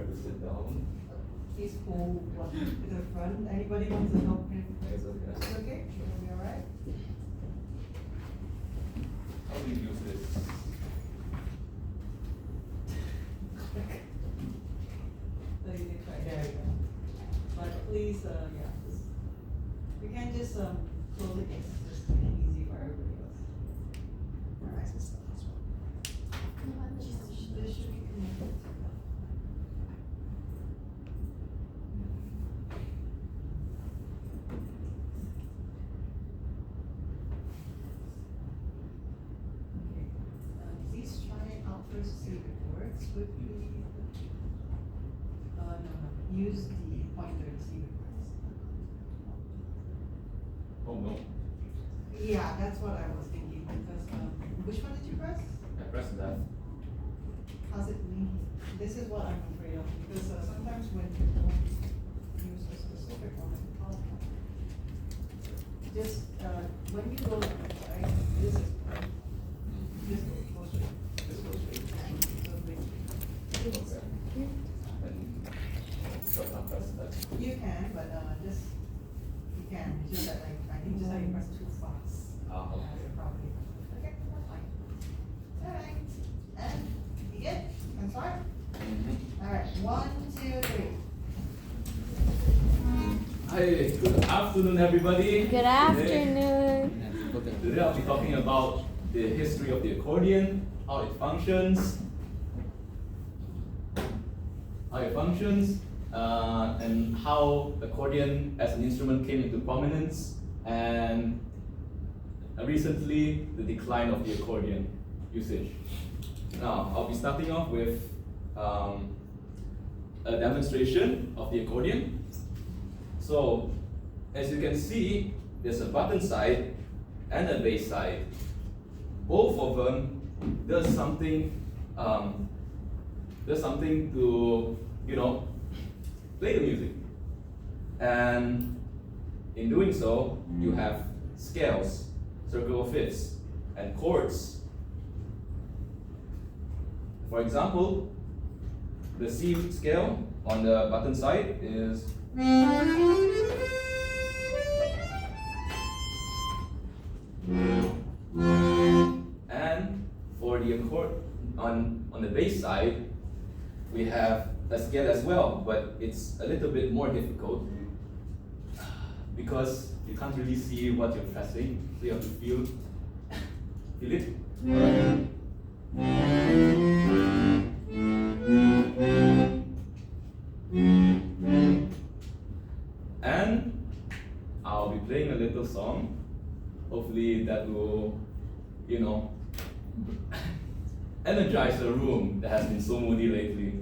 to sit down. Please pull one to the front. Anybody wants to help him? It's okay. It's okay? It'll be alright? How do you use this? So you can try, there you go. But please, yeah, just, you can just, close it, it's just make it easy for everybody else. Alright. This should be connected. Okay, please try it out first, see if it works with the, no, use the pointer to see if it works. Oh no. Yeah, that's what I was thinking, because, which one did you press? I press that. How's it mean? This is what I'm afraid of, because sometimes when you don't use a specific one, it pops up. Just, when you go like this, right, this is, just go straight. Just go straight. So big. Okay. And so I press that. You can, but, just, you can, it's just that, like, I think just like you press too fast. Ah, okay. Probably. Okay, that's fine. Alright, and begin, and start. Alright, 1, 2, 3. Hi, good afternoon, everybody. Good afternoon. Today I'll be talking about the history of the accordion, how it functions, and how accordion as an instrument came into prominence, and recently the decline of the accordion usage. Now, I'll be starting off with a demonstration of the accordion. So, as you can see, there's a button side and a bass side. Both of them does something to, play the music. And in doing so, you have scales, circle of fifths, and chords. For example, the C scale on the button side is and for the accord on the bass side, we have a scale as well, but it's a little bit more difficult because you can't really see what you're pressing, so you have to feel it. And I'll be playing a little song. Hopefully that will, energize the room that has been so moody lately.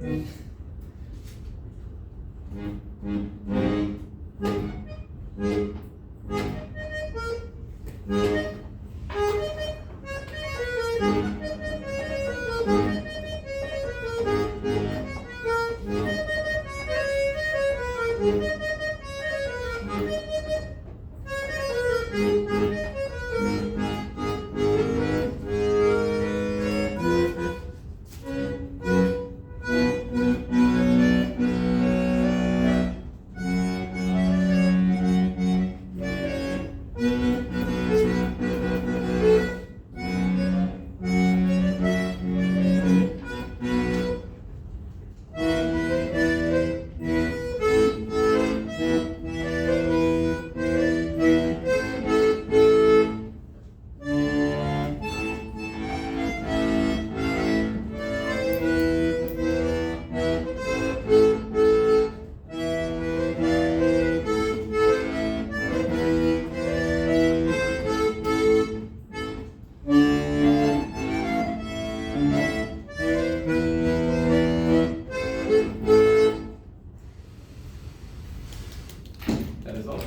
That is all.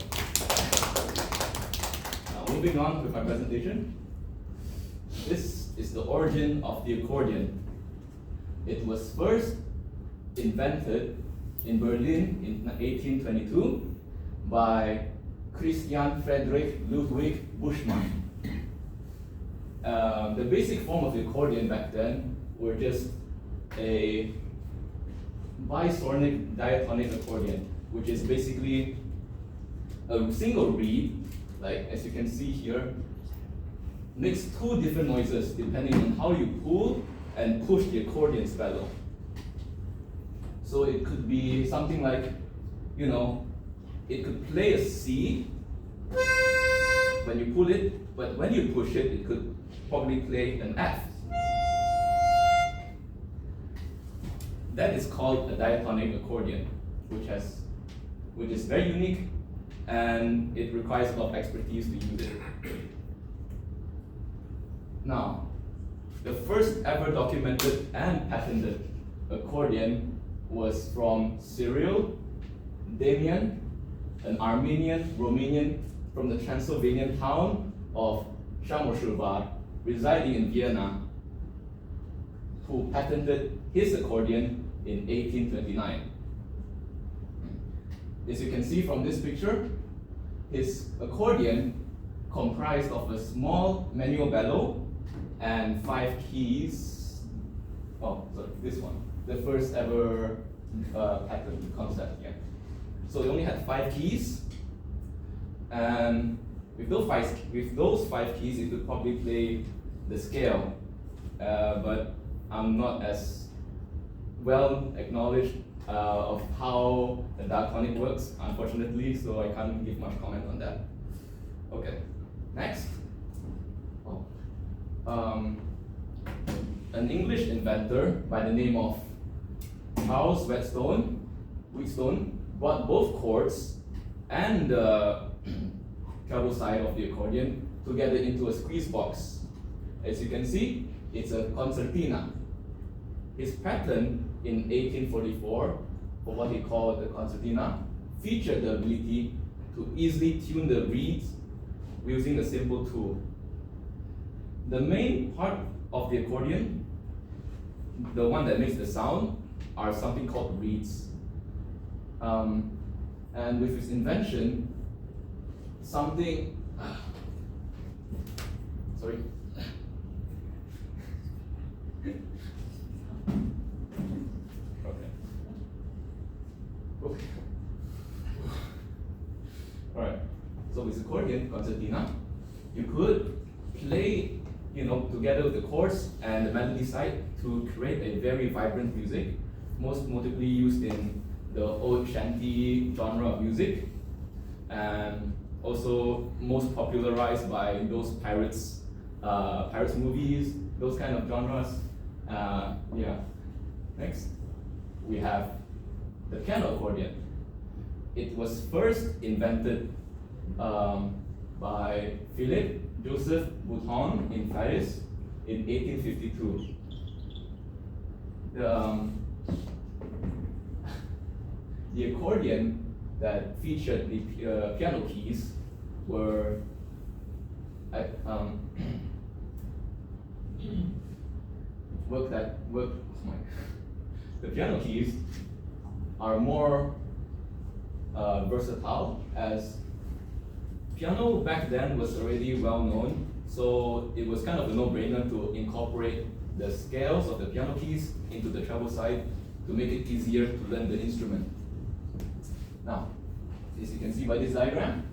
Now, moving on with my presentation. This is the origin of the accordion. It was first invented in Berlin in 1822 by Christian Friedrich Ludwig Buschmann. The basic form of the accordion back then were just a bisonic diatonic accordion, which is basically a single reed, like as you can see here, makes two different noises depending on how you pull and push the accordion's pedal. So it could be something like, you know, it could play a C when you pull it, but when you push it, it could probably play an F. That is called a diatonic accordion, which is very unique, and it requires a lot of expertise to use it. Now, the first ever documented and patented accordion was from Cyril Damian, an Armenian Romanian from the Transylvanian town of Chamoshurvar, residing in Vienna, who patented his accordion in 1829. As you can see from this picture, his accordion comprised of a small manual bellow and 5 keys. Oh, sorry, this one, the first ever patent concept. Yeah. So it only had 5 keys, and with those five keys, it could probably play the scale. But I'm not as well acknowledged of how the diatonic works, unfortunately, so I can't give much comment on that. Okay, next. An English inventor by the name of Charles Wheatstone brought both chords and the treble side of the accordion together into a squeeze box. As you can see, it's a concertina. His patent in 1844 for what he called the concertina featured the ability to easily tune the reeds using a simple tool. The main part of the accordion, the one that makes the sound, are something called reeds. And with his invention, something, sorry. Okay. Alright, so with accordion, concertina, you could play, together with the chords and the melody side to create a very vibrant music, most notably used in the old shanty genre of music, and also most popularized by those pirates movies, those kind of genres. Yeah. Next, we have the piano accordion. It was first invented by Philippe Joseph Bouton in Paris in 1852. The accordion that featured the piano keys were the piano keys are more versatile, as piano back then was already well known, so it was kind of a no-brainer to incorporate the scales of the piano keys into the treble side to make it easier to learn the instrument. Now, as you can see by this diagram,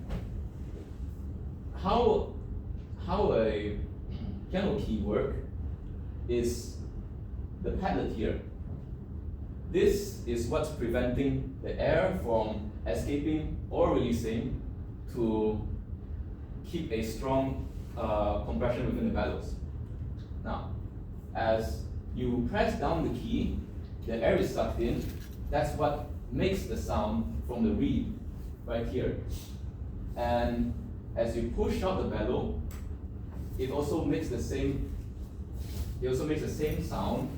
how a piano key work is the padlet here. This is what's preventing the air from escaping or releasing to keep a strong compression within the bellows. Now, as you press down the key, the air is sucked in. That's what makes the sound from the reed right here. And as you push out the bellow, it also makes the same sound,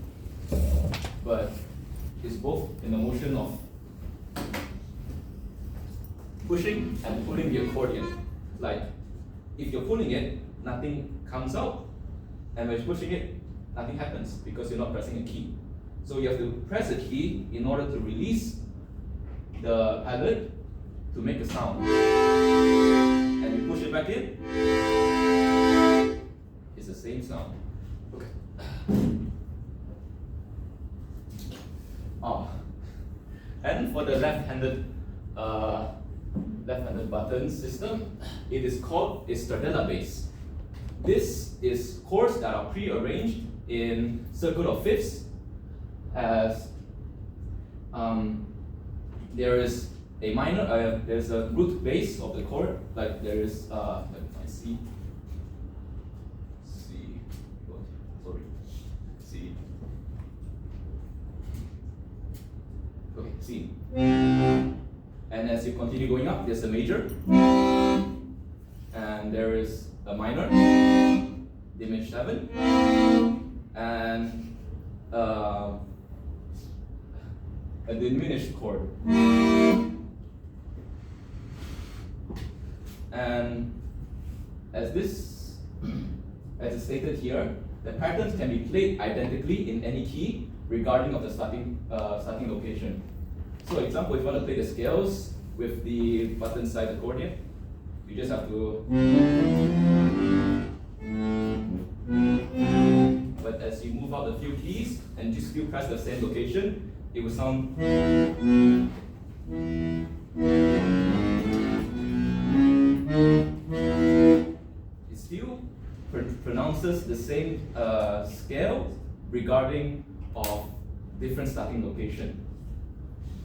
but it's both in the motion of pushing and pulling the accordion. Like, if you're pulling it, nothing comes out, and when you're pushing it, nothing happens because you're not pressing a key. So you have to press a key in order to release the pallet to make a sound. And you push it back in, it's the same sound. Okay. And for the left-handed button system, it is called a Stradella bass. This is chords that are pre-arranged in circle of fifths, as there is a minor, there's a root bass of the chord, like there is, let me find C, sorry, C, okay, C. And as you continue going up, there's a major, and there is a minor, diminished 7, and a diminished chord. And as is stated here, the patterns can be played identically in any key, regarding of the starting location. So, example, if you want to play the scales with the button side accordion, you just have to. But as you move out a few keys and you still press the same location, it will sound. It still pronounces the same scale regarding of different starting location.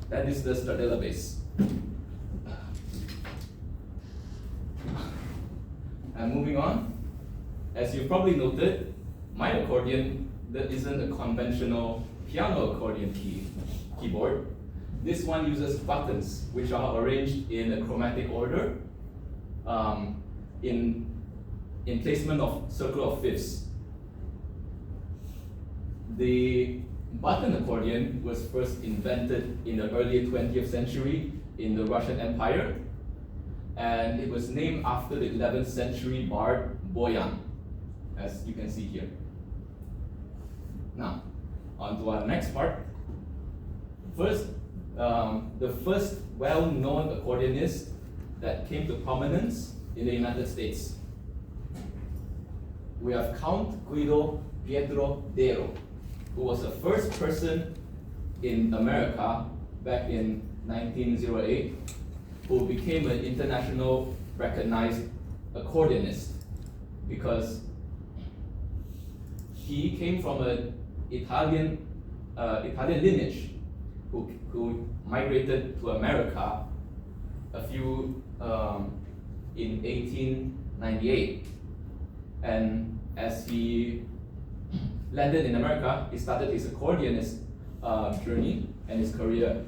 That is the Stradella bass. And moving on, as you probably noted, my accordion that isn't a conventional piano accordion keyboard. This one uses buttons which are arranged in a chromatic order in placement of circle of fifths. The button accordion was first invented in the early 20th century in the Russian Empire, and it was named after the 11th century bard Boyan, as you can see here. Now, on to our next part. First, the first well-known accordionist that came to prominence in the United States. We have Count Guido Pietro Dero, who was the first person in America back in 1908 who became an international recognized accordionist, because he came from an Italian lineage who migrated to America in 1898, and as he landed in America, he started his accordionist journey and his career.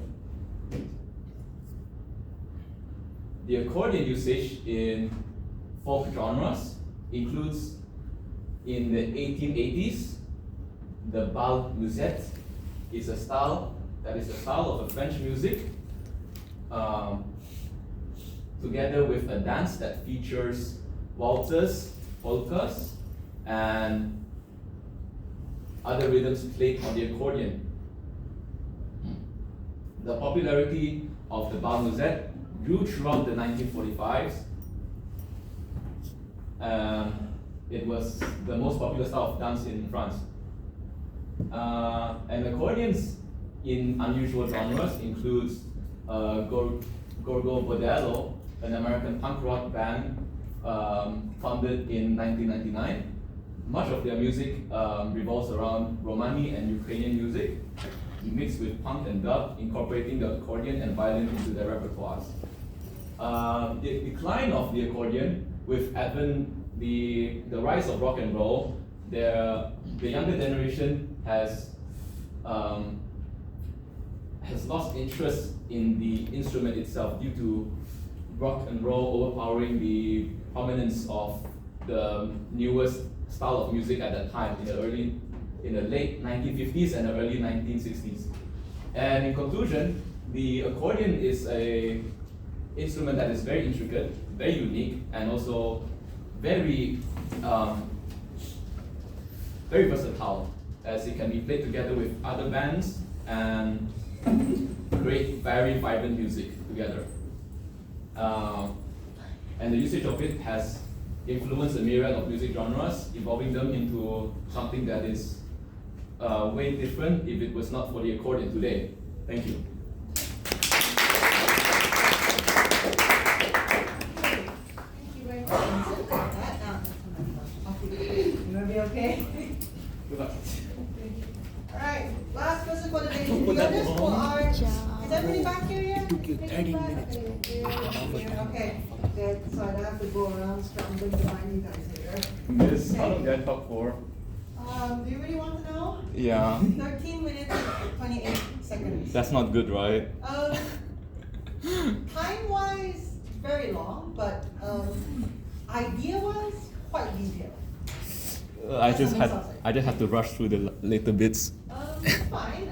The accordion usage in folk genres includes, in the 1880s, the bal musette is a style of a French music, together with a dance that features waltzes, polkas, and other rhythms played on the accordion. The popularity of the bal musette grew throughout the 1945s. It was the most popular style of dance in France. And accordions in unusual genres includes Gorgo Bordello, an American punk rock band founded in 1999. Much of their music revolves around Romani and Ukrainian music, mixed with punk and dub, incorporating the accordion and violin into their repertoires. The decline of the accordion with the rise of rock and roll, the younger generation has lost interest in the instrument itself due to rock and roll overpowering the prominence of the newest style of music at that time in the late 1950s and the early 1960s. And in conclusion, the accordion is an instrument that is very intricate, very unique, and also very versatile, as it can be played together with other bands and create very vibrant music together. And the usage of it has influenced a myriad of music genres, evolving them into something that is way different if it was not for the accordion today. Thank you. anybody back here yet? Took you 30 Anybody? minutes. Okay, here, okay. Good, so I don't have to go around scrambling to find you guys here. Miss, how long did I talk for? Do you really want to know? Yeah. 13 minutes, 28 seconds. That's not good, right? Time-wise, very long, but idea-wise, quite detailed. I just had to rush through the later bits. Fine.